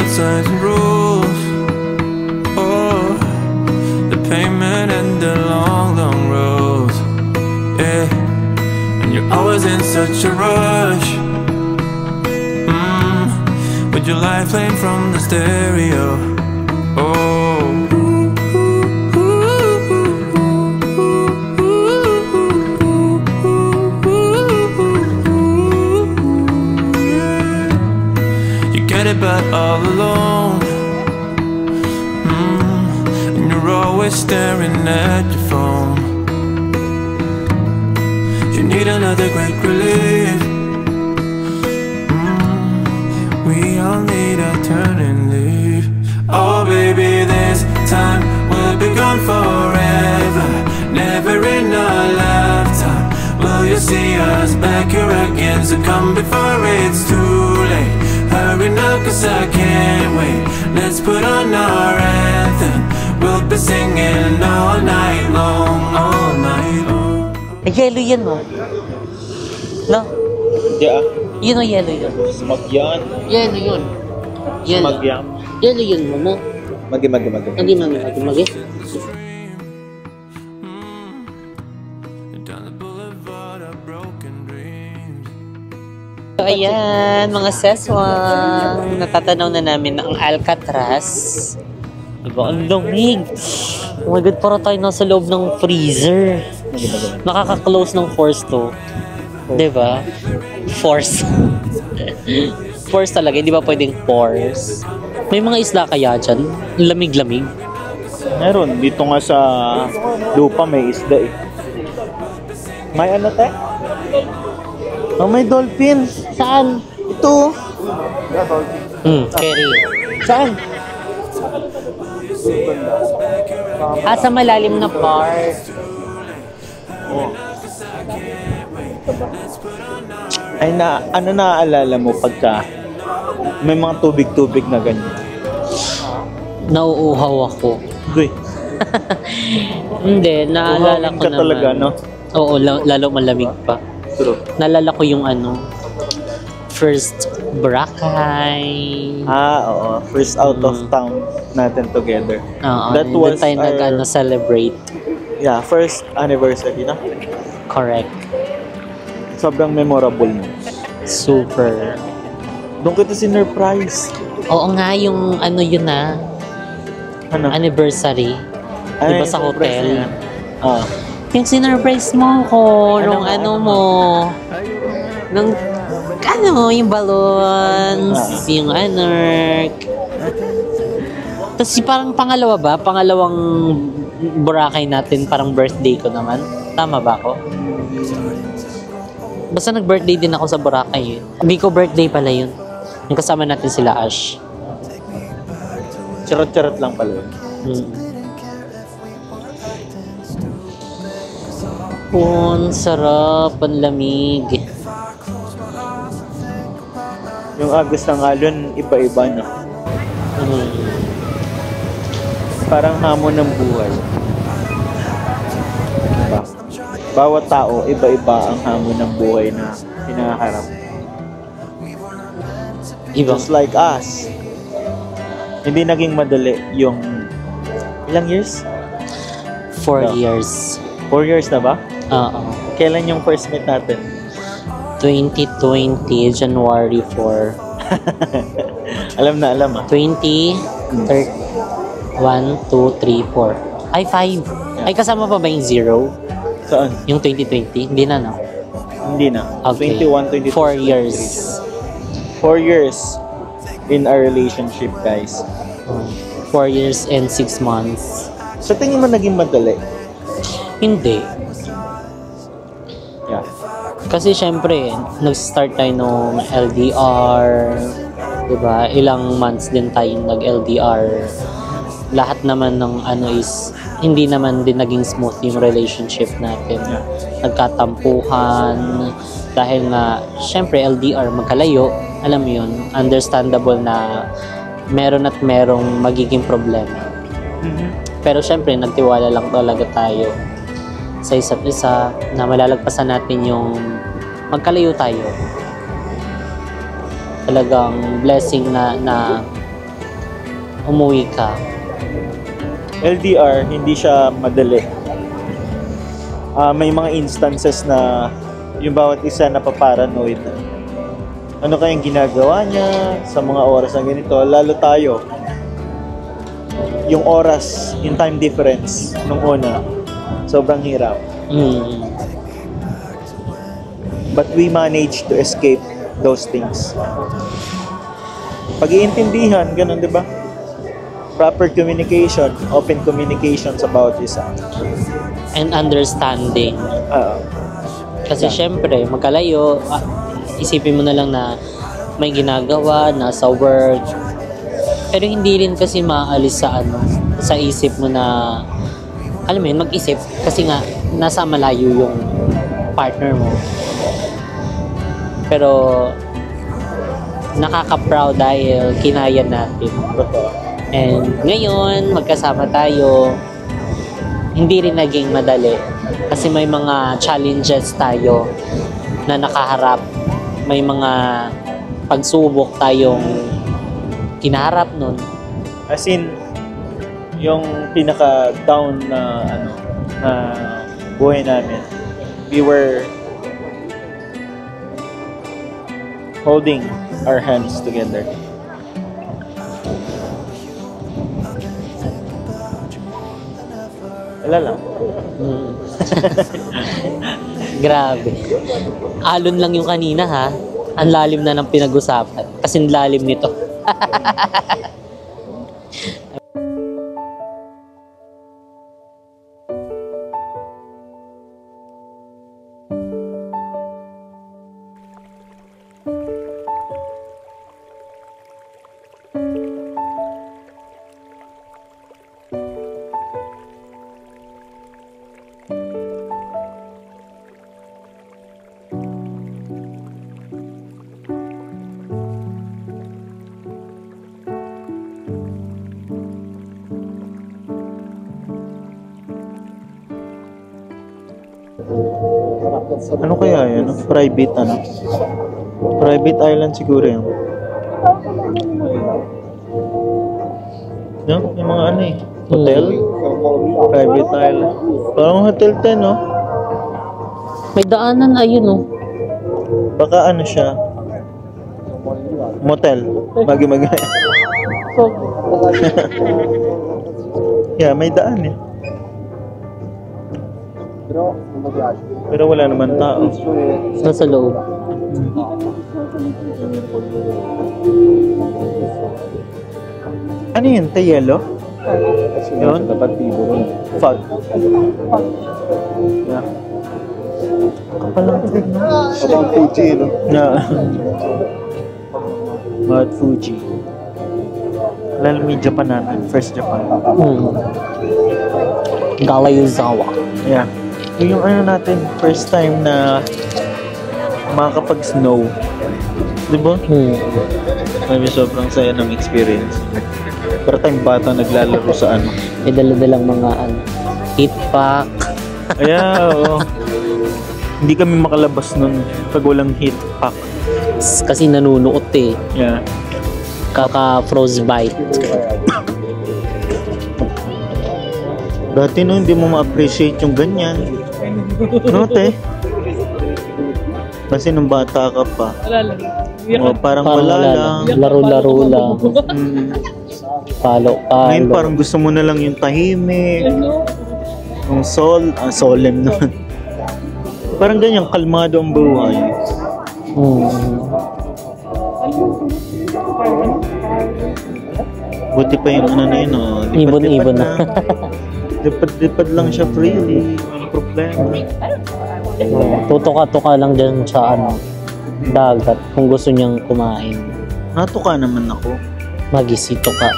about signs and rules. Oh, the pavement and the long, long roads. Yeah, and you're always in such a rush. With your life playing from the stereo. Oh. But all alone, and you're always staring at your phone. You need another quick relief. We all need a turn and leave. Oh baby, this time will be gone forever, never in a lifetime will you see us back here again. So come before it's too late. Hurry now, cause I can't wait. Let's put on our anthem. We'll be singing all night long, all night long. Yellow yan, no? No? Yeah. Yun o yellow yun. Smog yan. Yellow yun. Smog yan. Yellow yun, mo. Magi. So, ayan, mga seswang. Natatanaw na namin ang Alcatraz. Diba? Ang lamig. Oh my God, para tayo nasa loob ng freezer. Nakaka-close ng force to. Diba? Force. Force talaga, hindi ba pwedeng force? May mga isla kaya dyan? Lamig-lamig. Meron. Dito nga sa lupa may isda eh. May ano te? Oh, may dolphin. Saan? Ito. Kerry. Saan? Sa malalim na part. Oh. Ay ano naaalala mo pagka may mga tubig-tubig na ganyan? Nauuhaw ako. Uy. Hindi, naalala ko ka naman. talaga, no? Oo, lalo malamig pa. True. Naalala ko yung first Boracay. Oo. First out of town natin together. Oo, That was tayo celebrate. Yeah, first anniversary na. Correct. Sobrang memorable mo. Super. Doon kita sinurprise. Oo nga, yung yun na. Ano? Anniversary. Ay, diba sa hotel? Yung sinurprise mo ko, nung mo. Nung, yung balloons, yung Tapos parang pangalawa ba? Pangalawang Boracay natin, parang birthday ko naman. Tama ba ako? Basta nag-birthday din ako sa Boracay. Hindi ko birthday pala yun. Yung kasama natin sila Ash. Charot-charot lang pala yun. Sarap, ang lamig. Yung agos ng alon, iba-iba na. Parang hamon ng buhay. Diba? Bawat tao, iba-iba ang hamon ng buhay na hinaharap. Just like us. Hindi naging madali yung ilang years? 4 years. 4 years na ba? Oo. Kailan yung first meet natin? 2020, January 4. Alam na, alam 20, 1, 2, 3, 4. Ay, 5. Ay, kasama pa ba yung 0? Saan? Yung 2020? Hindi na, no? Hindi na. Okay. 21, 22, 4 years. 4 years in our relationship, guys. 4 years and 6 months. Sa tingin mo naging madali? Hindi. Yeah. Kasi syempre, nag-start tayo nung LDR, diba? Ilang months din tayong nag-LDR. Lahat naman ng is, hindi naman din naging smooth yung relationship natin. Nagkatampuhan, dahil nga, syempre LDR, magkalayo, alam mo yun, understandable na meron at merong magiging problema. Pero syempre, nagtiwala lang talaga tayo sa isa't isa na malalagpasan natin yung magkalayo tayo. Talagang blessing na umuwi ka. LDR, hindi siya madali. May mga instances na yung bawat isa napaparanoid. Ano kayang ginagawa niya sa mga oras na ganito? Lalo tayo. Yung oras, yung time difference nung una, sobrang hirap. But we managed to escape those things. Pag-iintindihan, ganun, di ba? Proper communication, open communications about isa. And understanding. Kasi syempre, magkalayo, isipin mo na lang na may ginagawa, nasa work. Pero hindi rin kasi maalis sa sa isip mo na, alam mo yun, mag-isip. Kasi nga, nasa malayo yung partner mo. Pero, nakaka-proud dahil kinaya natin. And ngayon, magkasama tayo, hindi rin naging madali. Kasi may mga challenges tayo na nakaharap. May mga pagsubok tayong kinaharap nun. As in, yung pinaka-down na, na buhay namin, we were holding our hands together. Wala lang. Grabe. Alon lang yung kanina ha. Ang lalim na ng pinag-usapan. Kasing lalim nito. Ano kaya yun? Private Private island siguro yun. Yung mga hotel? Private island. Parang hotel 10, no? May daanan ayun Baka siya? Motel. Magi-magi. Yeah, may daan Pero wala naman tao. Nasa loob. Ano yun? Yellow? Yun? Fog. Yeah. Kapalang tignan. Mount Fuji, no? Yeah. Mount Fuji. Lalami Japan natin. First Japan. Galayuzawa. Yeah. Yung natin, first time na makakapag-snow. Diba? May sobrang saya ng experience. Para tayong bata naglalaro sa May dala-dalang mga heat pack. Oo. Hindi kami makalabas nun pag walang heat pack. Kasi nanunuot Yeah. Kaka-frostbite. Dati hindi mo ma-appreciate yung ganyan. Te? Kasi nung bata ka pa. Parang wala lang. Laro-laro lang. Palo. Ngayon parang gusto mo na lang yung tahimik. Yung solemn naman. Parang ganyan, kalmado ang buhay. Buti pa yung na yun, Ibon-ibon na. Lipad-lipad lang siya freely. Walang problema. Tutuka-tuka lang dyan sa dagat kung gusto niyang kumain. Natuka naman ako. Magisito ka.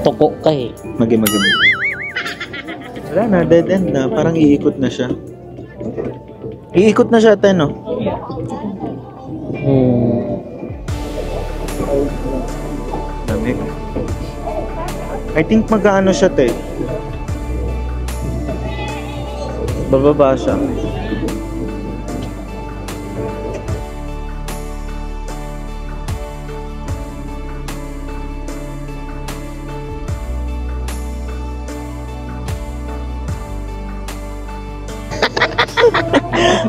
Tuko ka Magi. Wala na, dead end na. Parang iikot na siya. Iikot na siya, no? Lamig. I think mag-ano siya, bababa siya.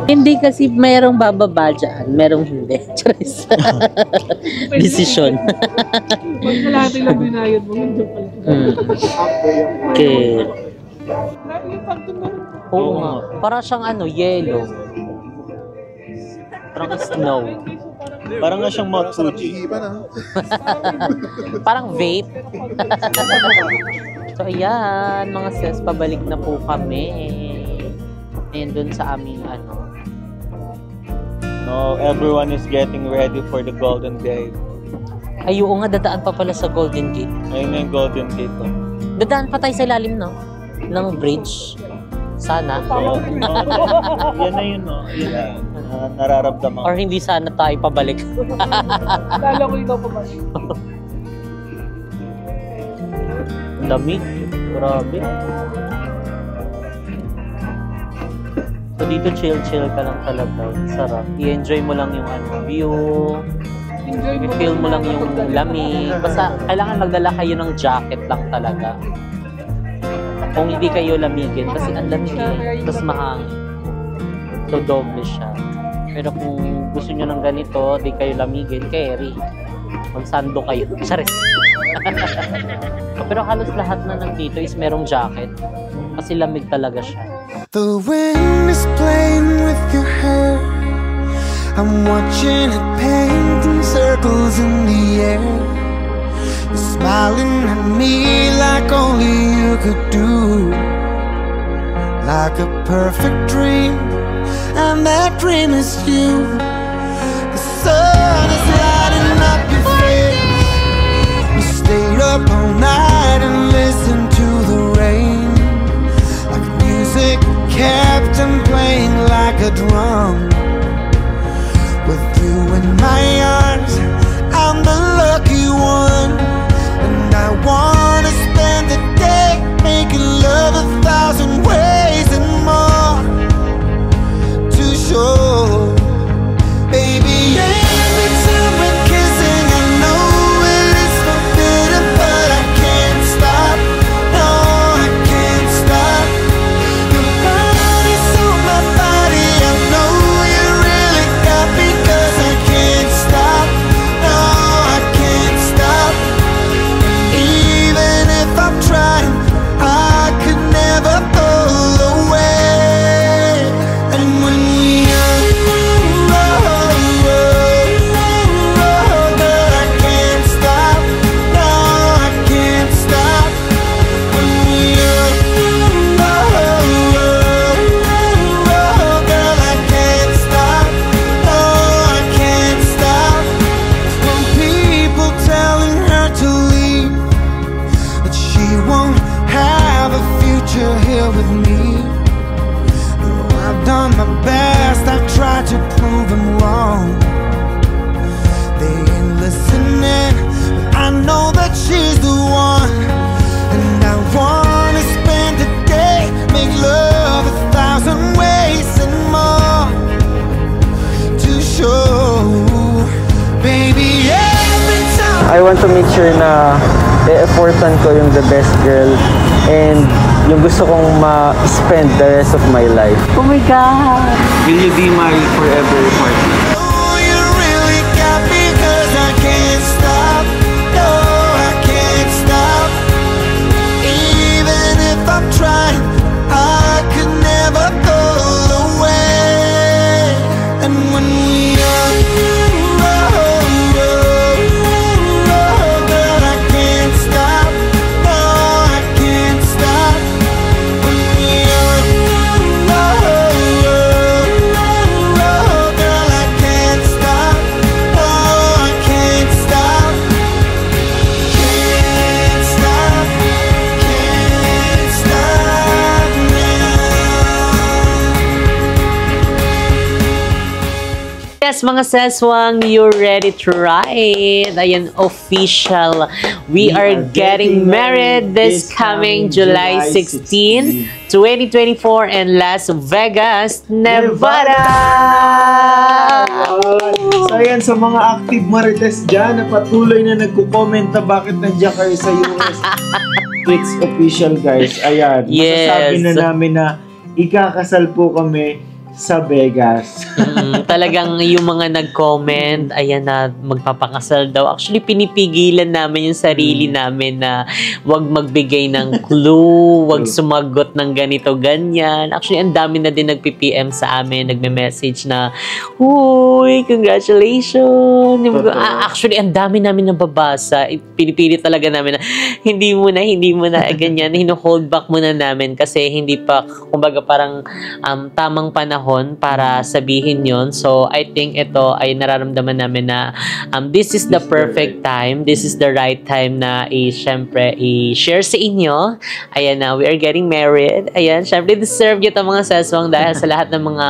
Hindi kasi mayroong bababa dyan, merong hindi. Charis. Desisyon. Pag kalahati lang binayad mo, hindi pala. Okay. Yung pagtun mo. Oo nga. Para siyang yellow. Parang snow. Parang nga siyang Mount Fuji. Parang vape. So ayan, mga sis, pabalik na po kami. Ayan dun sa aming No, everyone is getting ready for the Golden Gate. Ay, oo nga, dadaan pa pala sa Golden Gate. Ayun na yung Golden Gate. Dadaan pa tayo sa ilalim, no? Ng bridge. Sana. So, yan na yun, no? Yun na. Nararamdaman. Or hindi sana tayo pabalik. Kala ko ikaw pa ba? Lamig. Grabe. So dito chill-chill ka lang talaga. Sarap. I-enjoy mo lang yung view. I-feel mo lang yung lamig. Basta kailangan magdala kayo ng jacket lang talaga. Kung hindi kayo lamigin, kasi ang lamig tapos mahangin. So doble siya. Pero kung gusto nyo ng ganito, di kayo lamigin, carry. Magsando kayo. Charis. Pero halos lahat na nandito is merong jacket. Kasi lamig talaga siya. The wind is playing with your hair. I'm watching it painting circles in the air. You're smiling at me like only you could do. Like a perfect dream, and that dream is you. The sun is lighting up your face. We stayed up all night and listened to the rain. Like music kept on playing like a drum. With you in my arms, I'm the lucky one. And I wanna spend the day making love 1,000 ways and more to show. Baby, every time we're kissing, I know it is forbidden, but I can't stop. No, I can't stop. Your body's on my body, I know you really got me, 'cause I can't stop. No, I can't stop. Even if I'm trying, I could never pull away. And when we are, girl, I can't stop. No, I can't stop. When we are, girl, I can't stop. No, I can't stop. From people telling her to leave, that she won't have a future here with me. Though I've done my best, I've tried to prove them wrong. They ain't listening, but I know that she's the one. And I wanna spend the day, make love 1,000 ways and more to show. Baby, every time I want to make sure na e-effortan ko yung the best girl and yung gusto kong ma-spend the rest of my life. Oh my God! Will you be my forever partner? you really got me, 'cause I can't stop. No, I can't stop. Even if I'm trying, I could never pull away. And when we are, girl, I can't stop. No, I can't stop. When we are, girl, I can't stop. No, I can't stop. Can't stop. Can't stop now. Yes, mga seswang, you ready to ride? Ayan, official. We are getting married this coming July 16, 2024 in Las Vegas, Nevada! So ayan, sa mga active marites dyan na patuloy na nagko-comment na bakit nandiyan kayo sa US, it's official guys. Ayan, Yes. masasabi na namin na ikakasal po kami sa Vegas. Talagang yung mga nag-comment, ayan na, magpapakasal daw. Actually, pinipigilan namin yung sarili namin na wag magbigay ng clue, wag sumagot ng ganito, ganyan. Actually, ang dami na din nagpi-PM sa amin, nagme-message na, "Uy, congratulations!" Actually, ang dami namin nababasa. Pinipilit talaga namin na, hindi mo na, ganyan. Hino-hold back muna namin kasi hindi pa, kumbaga parang tamang panahon para sabihin yon. So, I think ito ay nararamdaman namin na this is the perfect time. This is the right time na syempre i-share sa inyo. Ayan na, we are getting married. Ayan, syempre deserve nyo ito mga seswang dahil sa lahat ng mga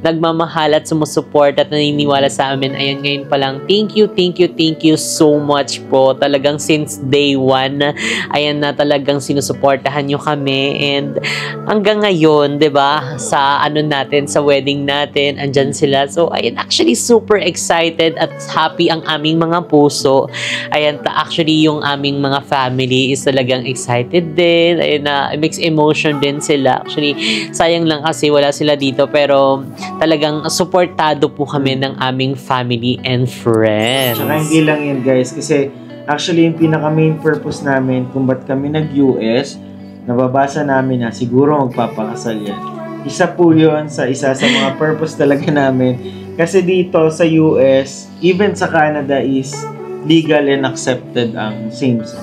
nagmamahal at sumusuport at naniniwala sa amin. Ayan, ngayon pa lang, thank you so much po. Talagang since day one, ayan na, talagang sinusuportahan nyo kami and hanggang ngayon, 'di ba, sa ano natin, sa wedding natin, andyan sila. So, ayan, actually super excited at happy ang aming mga puso. Ayan, actually yung aming mga family is talagang excited din. Ayan na, mixed emotion din sila. Actually, sayang lang kasi wala sila dito pero talagang supportado po kami ng aming family and friends. Tsaka hindi lang yan guys, kasi actually yung pinaka main purpose namin kung ba't kami nag-US, nababasa namin na siguro magpapakasal yan. Isa po yun sa isa sa mga purpose talaga namin. Kasi dito sa US, even sa Canada is legal and accepted ang same-sex.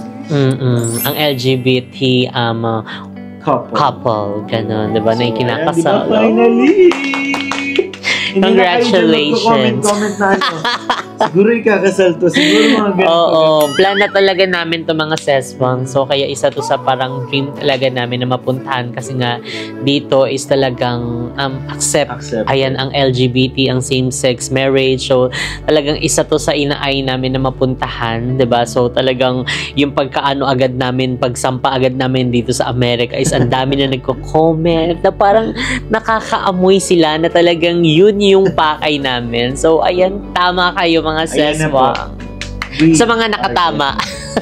Ang LGBT couple, ganun, diba? So, na ikinakasal. Diba, finally! Congratulations! Comment na ano. Siguro ikakasal to. Siguro mga ganito. Oo, plan na talaga namin to mga seswang. So, kaya isa to sa parang dream talaga namin na mapuntahan kasi nga dito is talagang accept. Ayan, ang LGBT, ang same-sex marriage. So, talagang isa to sa inaay namin na mapuntahan, 'di ba? So, talagang yung pagkaano agad namin, pagsampa agad namin dito sa Amerika is ang dami na nagko-comment na parang nakakaamoy sila na talagang yun yung pakay namin. So, ayan, tama kayo mga seswang. Sa mga nakatama.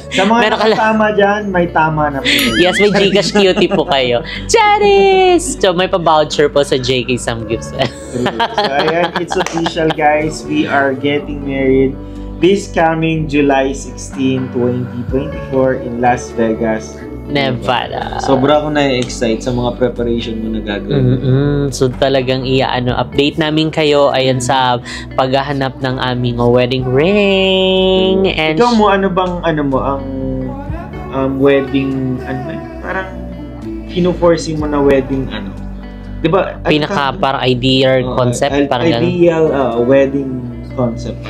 Sa mga nakatama dyan, may tama na po. Yes, may Gcash cutie po kayo. Charis! So, may pa-voucher po sa JK Sam Gifts. So, ayan, it's official guys. We are getting married this coming July 16, 2024 in Las Vegas, Nevada. Sobra akong na-excite sa mga preparation mo na gagawin. So talagang update namin kayo ayan sa paghahanap ng aming wedding ring. And ikaw mo, ano bang ang wedding, parang kino-foresee mo na wedding diba? Parang idea or concept. Parang ideal wedding concept.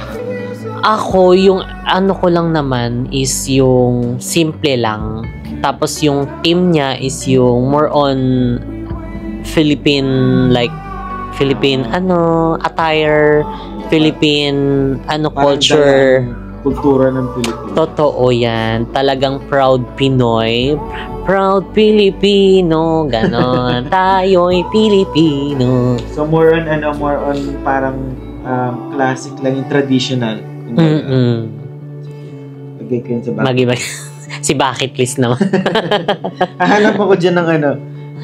Ako, yung ko lang naman is yung simple lang. Tapos yung team niya is yung more on Philippine attire, Philippine culture. Kultura ng Pilipinas. Totoo yan. Talagang proud Pinoy. Proud Filipino. Ganon. Tayo'y Pilipino. So more on parang classic lang, yung traditional. Mag-iba. Si bucket list naman. Hahanap ako dyan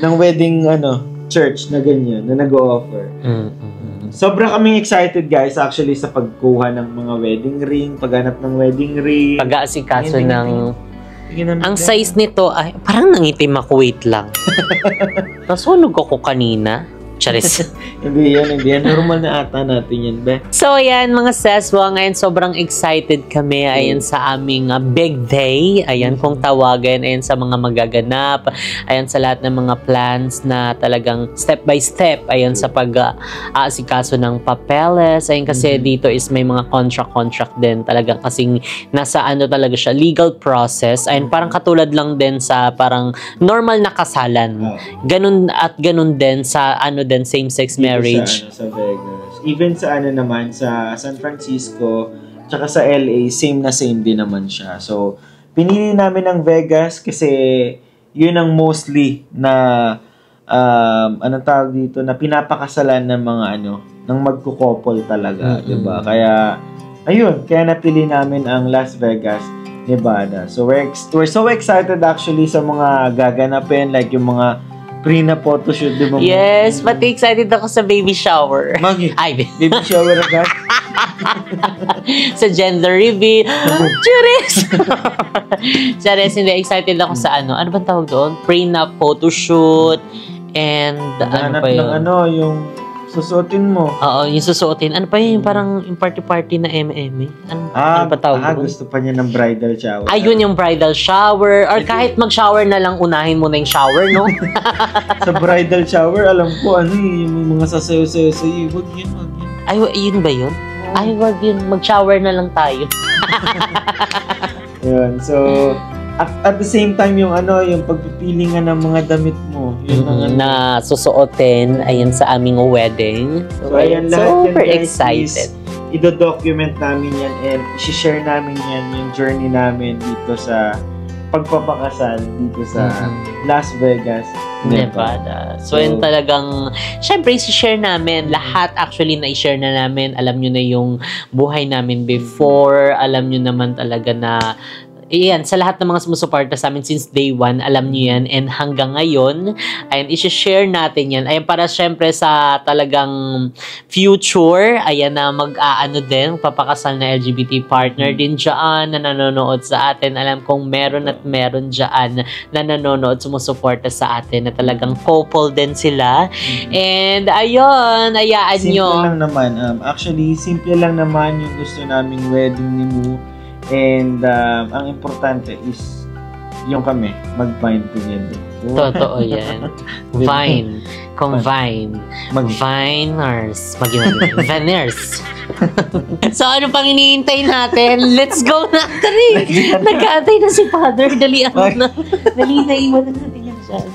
ng wedding church na ganyan, na nag-o-offer. Sobra kaming excited guys actually sa pagkuha ng mga wedding ring, paghanap ng wedding ring. Pag-aasikaso ng... Ang size nito ay parang nangitim ako, wait lang. Nasunog ako kanina. Charis. Hindi yan. Normal na ata natin yan, be. So, ayan, mga seswa. Ngayon, sobrang excited kami. Ayan, sa aming big day. Ayan, kung tawagan. Ayan, sa mga magaganap. Ayan, sa lahat ng mga plans na talagang step by step. Ayan, sa pag-aasikaso ng papeles. Ayan, kasi dito is may mga contract din. Talagang kasing nasa talaga siya, legal process. Ayan, parang katulad lang din sa parang normal na kasalan. Ganun din sa din same-sex marriage. Sa Vegas. Even sa naman, sa San Francisco, tsaka sa LA, same din naman siya. So, pinili namin ang Vegas kasi yun ang mostly na anong tawag dito, na pinapakasalan ng mga ng magkukouple talaga, diba? Kaya, kaya napili namin ang Las Vegas, Nevada. So, we're so excited actually sa mga gaganapin, like yung mga Pre na photoshoot, di ba? Yes, pati excited ako sa baby shower. Magi, Ay, baby shower agad. sa gender reveal. Charis! Charis, hindi. Excited ako sa ano. Ano bang tawag doon? Prenup photoshoot. And ano Hanap pa yun? ng ano, yung susuotin mo. Oo, yung susuotin. Ano pa yun? Yung parang yung party-party na MM. Ano pa tawag doon? Gusto pa niya ng bridal shower. Ayun yung bridal shower. Or kahit mag-shower na lang, unahin mo na yung shower, no? Sa bridal shower, alam ko, ano yung mga sasayo-sayo sa'yo. Huwag yun. Ay, yun ba yun? Ay, wag yun. Mag-shower na lang tayo. Yun, so, at the same time, yung ano, yung pagpipili nga ng mga damit mo. Yun ang ano. Na susuotin, ayun sa aming wedding. So, ayan, lahat yan, super guys, excited. Ido-document namin yan and i-share namin yan yung journey namin dito sa pagpapakasal dito sa Las Vegas, Nevada. So, yun talagang, syempre, i-share namin. Lahat actually na i-share na namin. Alam nyo na yung buhay namin before. Alam nyo naman talaga na Iyan, sa lahat ng mga sumusuporta sa amin since day one, alam niyo yan. And hanggang ngayon, ayan, isi-share natin yan. Ayan, para syempre sa talagang future, ayan na mag-aano din, papakasal na LGBT partner din dyan na nanonood sa atin. Alam kong meron at meron dyan na nanonood, sumusuporta sa atin na talagang couple din sila. And ayun, ayaan nyo. Simple lang naman. Actually, simple lang naman yung gusto naming wedding ni Mu. And ang importante is yung kami, mag-bind together. Totoo yan. Vine. Combine. Viners. Viners. So, ano pang iniintay natin? Let's go na. Tari. Nag-aantay na si Father. Dali na. Dali na, iwanan natin yan dyan.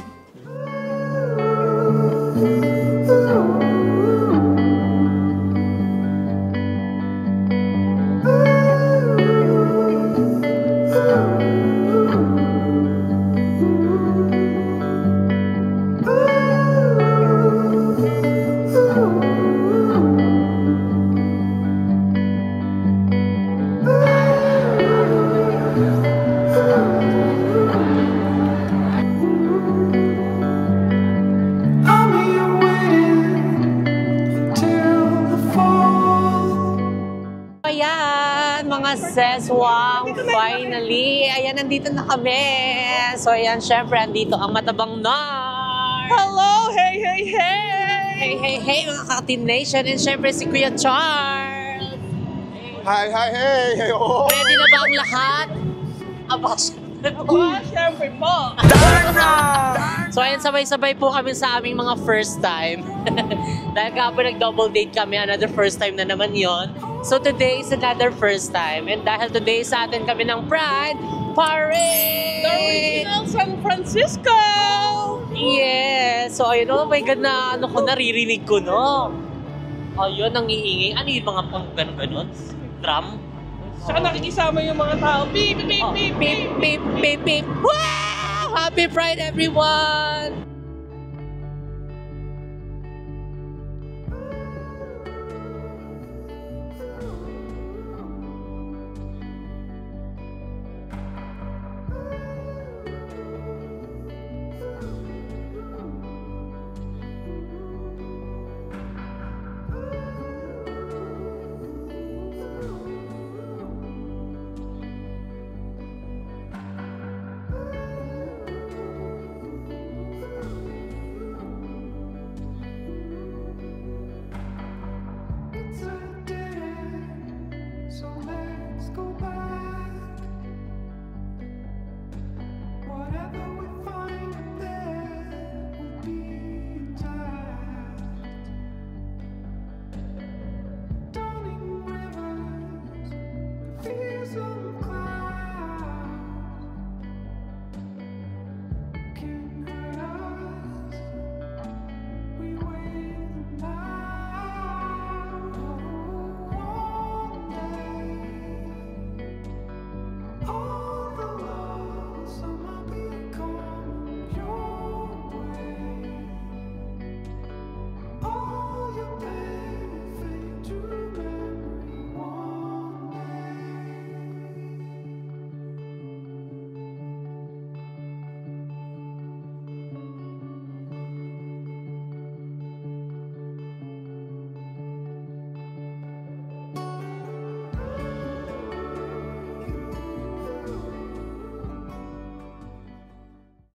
Seswang, finally, ayan, nandito na kami. So, ayan, syempre, andito ang matabang Nar. Hello! Hey, hey, hey! Hey, hey, hey, mga Ka-Team Nation. And syempre, si Kuya Charles. Hi, hi, hey! Oh. Ready na ba ang lahat? Aba, syempre po. Siyempre po! So, ayan, sabay-sabay po kami sa aming mga first time. Dahil kapag nag-double date kami, another first time na naman yon. So, today is another first time. And dahil today sa atin kami ng Pride Parade! The original San Francisco! Yes! So, ayun, oh my God, na ano ko, naririnig ko, no? Ayun, ang iingay. Ano yung mga pang gano'n? Drum? Saka nakikisama yung mga tao. Beep, beep, Oh, beep, beep, beep, beep, beep. Wow! Happy Pride, everyone!